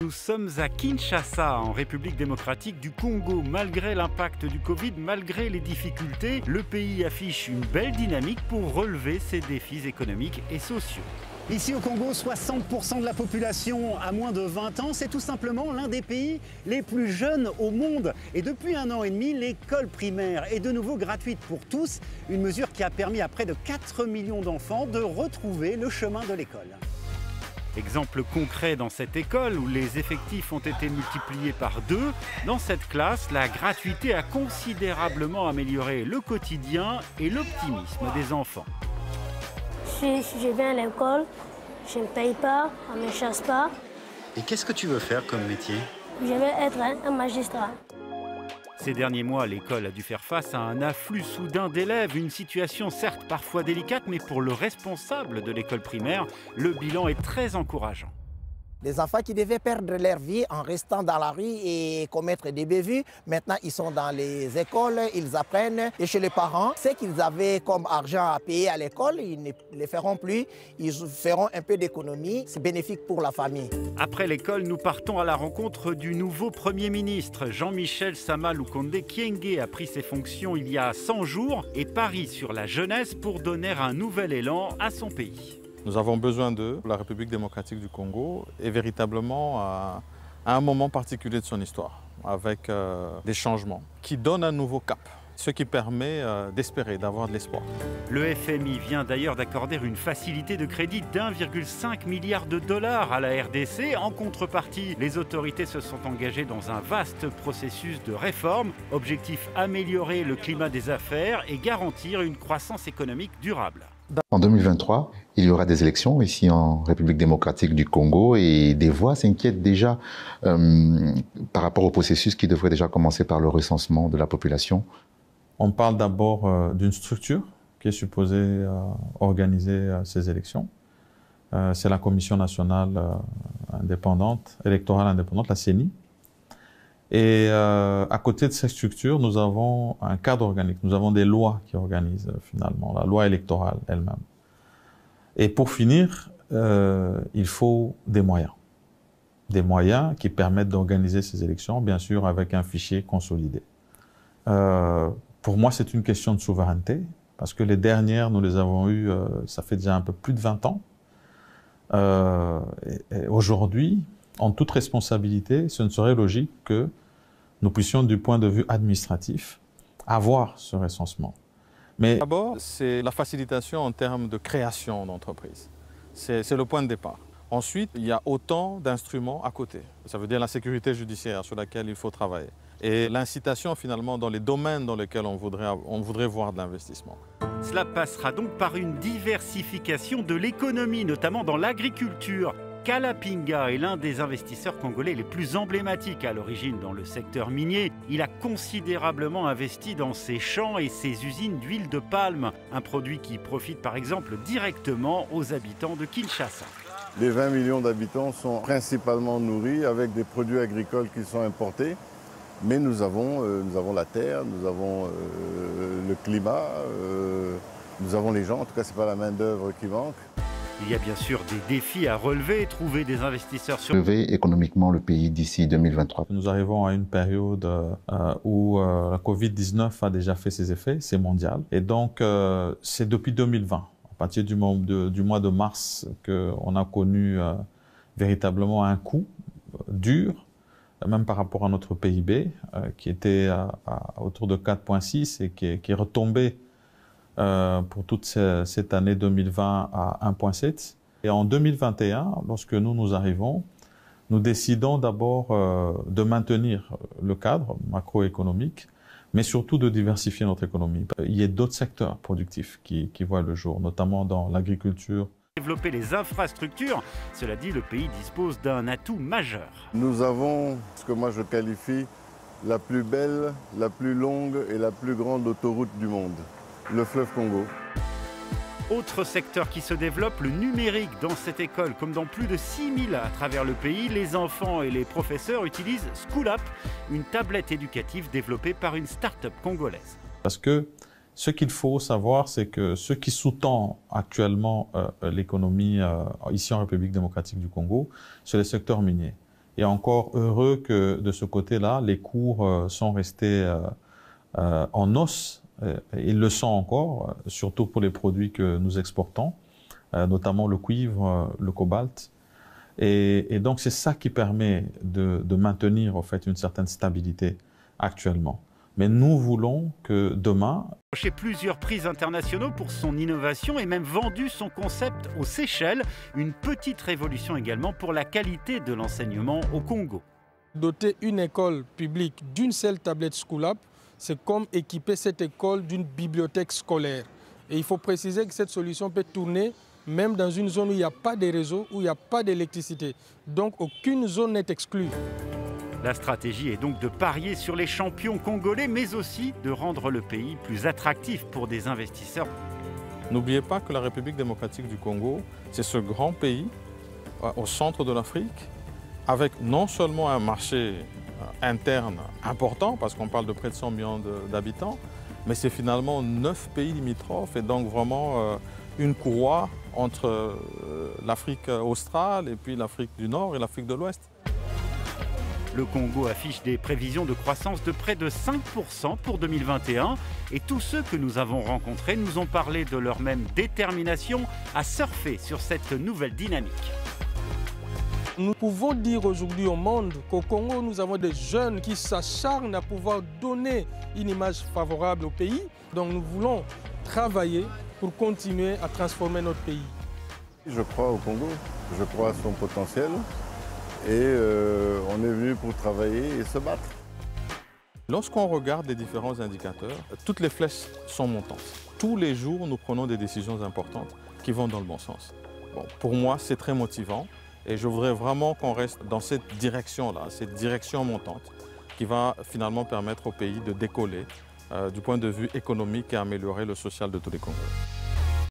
Nous sommes à Kinshasa, en République démocratique du Congo. Malgré l'impact du Covid, malgré les difficultés, le pays affiche une belle dynamique pour relever ses défis économiques et sociaux. Ici au Congo, 60% de la population a moins de 20 ans. C'est tout simplement l'un des pays les plus jeunes au monde. Et depuis 1 an et demi, l'école primaire est de nouveau gratuite pour tous. Une mesure qui a permis à près de 4 millions d'enfants de retrouver le chemin de l'école. Exemple concret dans cette école où les effectifs ont été multipliés par 2. Dans cette classe, la gratuité a considérablement amélioré le quotidien et l'optimisme des enfants. Je viens à l'école, je ne paye pas, on ne me chasse pas. Et qu'est-ce que tu veux faire comme métier? Je vais être un magistrat. Ces derniers mois, l'école a dû faire face à un afflux soudain d'élèves, une situation certes parfois délicate, mais pour le responsable de l'école primaire, le bilan est très encourageant. Des enfants qui devaient perdre leur vie en restant dans la rue et commettre des bévues, maintenant ils sont dans les écoles, ils apprennent. Et chez les parents, ce qu'ils avaient comme argent à payer à l'école, ils ne le feront plus, ils feront un peu d'économie, c'est bénéfique pour la famille. Après l'école, nous partons à la rencontre du nouveau Premier ministre. Jean-Michel Sama Lukonde Kyenge a pris ses fonctions il y a 100 jours et parie sur la jeunesse pour donner un nouvel élan à son pays. Nous avons besoin d'eux. La République démocratique du Congo est véritablement à un moment particulier de son histoire, avec des changements qui donnent un nouveau cap, ce qui permet d'espérer, d'avoir de l'espoir. Le FMI vient d'ailleurs d'accorder une facilité de crédit d'1,5 milliard de dollars à la RDC. En contrepartie, les autorités se sont engagées dans un vaste processus de réforme. Objectif, améliorer le climat des affaires et garantir une croissance économique durable. En 2023, il y aura des élections ici en République démocratique du Congo et des voix s'inquiètent déjà par rapport au processus qui devrait déjà commencer par le recensement de la population. On parle d'abord d'une structure qui est supposée organiser ces élections. C'est la Commission nationale indépendante, électorale indépendante, la CENI. Et à côté de cette structure, nous avons un cadre organique, nous avons des lois qui organisent finalement, la loi électorale elle-même. Et pour finir, il faut des moyens qui permettent d'organiser ces élections, bien sûr avec un fichier consolidé. Pour moi, c'est une question de souveraineté, parce que les dernières, nous les avons eues, ça fait déjà un peu plus de 20 ans. Et aujourd'hui, en toute responsabilité, ce ne serait logique que nous puissions, du point de vue administratif, avoir ce recensement. Mais d'abord, c'est la facilitation en termes de création d'entreprises. C'est le point de départ. Ensuite, il y a autant d'instruments à côté. Ça veut dire la sécurité judiciaire sur laquelle il faut travailler. Et l'incitation finalement dans les domaines dans lesquels on voudrait voir de l'investissement. Cela passera donc par une diversification de l'économie, notamment dans l'agriculture. Kalapinga est l'un des investisseurs congolais les plus emblématiques à l'origine dans le secteur minier. Il a considérablement investi dans ses champs et ses usines d'huile de palme, un produit qui profite par exemple directement aux habitants de Kinshasa. Les 20 millions d'habitants sont principalement nourris avec des produits agricoles qui sont importés, mais nous avons la terre, nous avons le climat, nous avons les gens, en tout cas ce n'est pas la main-d'œuvre qui manque. Il y a bien sûr des défis à relever, trouver des investisseurs sur... Relever économiquement le pays d'ici 2023. Nous arrivons à une période où la Covid-19 a déjà fait ses effets, c'est mondial. Et donc, c'est depuis 2020, à partir du mois de mars, qu'on a connu véritablement un coup dur, même par rapport à notre PIB, qui était autour de 4,6 et qui est retombé pour toute cette année 2020 à 1,7. Et en 2021, lorsque nous arrivons, nous décidons d'abord de maintenir le cadre macroéconomique, mais surtout de diversifier notre économie. Il y a d'autres secteurs productifs qui voient le jour, notamment dans l'agriculture. Développer les infrastructures, cela dit, le pays dispose d'un atout majeur. Nous avons ce que moi je qualifie la plus belle, la plus longue et la plus grande autoroute du monde. Le fleuve Congo. Autre secteur qui se développe, le numérique. Dans cette école, comme dans plus de 6000 à travers le pays, les enfants et les professeurs utilisent SchoolApp, une tablette éducative développée par une start-up congolaise. Parce que ce qu'il faut savoir, c'est que ce qui sous-tend actuellement l'économie ici en République démocratique du Congo, c'est le secteur minier. Et encore heureux que de ce côté-là, les cours sont restés en hausse. Ils le sont encore, surtout pour les produits que nous exportons, notamment le cuivre, le cobalt. Et donc, c'est ça qui permet de maintenir, en fait, une certaine stabilité actuellement. Mais nous voulons que demain... Chez plusieurs prix internationaux pour son innovation et même vendu son concept aux Seychelles. Une petite révolution également pour la qualité de l'enseignement au Congo. Doter une école publique d'une seule tablette School-App, c'est comme équiper cette école d'une bibliothèque scolaire. Et il faut préciser que cette solution peut tourner même dans une zone où il n'y a pas de réseau, où il n'y a pas d'électricité. Donc aucune zone n'est exclue. La stratégie est donc de parier sur les champions congolais, mais aussi de rendre le pays plus attractif pour des investisseurs. N'oubliez pas que la République démocratique du Congo, c'est ce grand pays au centre de l'Afrique, avec non seulement un marché interne important, parce qu'on parle de près de 100 millions d'habitants, mais c'est finalement 9 pays limitrophes et donc vraiment une courroie entre l'Afrique australe et puis l'Afrique du Nord et l'Afrique de l'Ouest. Le Congo affiche des prévisions de croissance de près de 5% pour 2021 et tous ceux que nous avons rencontrés nous ont parlé de leur même détermination à surfer sur cette nouvelle dynamique. Nous pouvons dire aujourd'hui au monde qu'au Congo, nous avons des jeunes qui s'acharnent à pouvoir donner une image favorable au pays. Donc nous voulons travailler pour continuer à transformer notre pays. Je crois au Congo, je crois à son potentiel. Et on est venu pour travailler et se battre. Lorsqu'on regarde les différents indicateurs, toutes les flèches sont montantes. Tous les jours, nous prenons des décisions importantes qui vont dans le bon sens. Bon, pour moi, c'est très motivant et je voudrais vraiment qu'on reste dans cette direction-là, cette direction montante qui va finalement permettre au pays de décoller du point de vue économique et améliorer le social de tous les Congolais.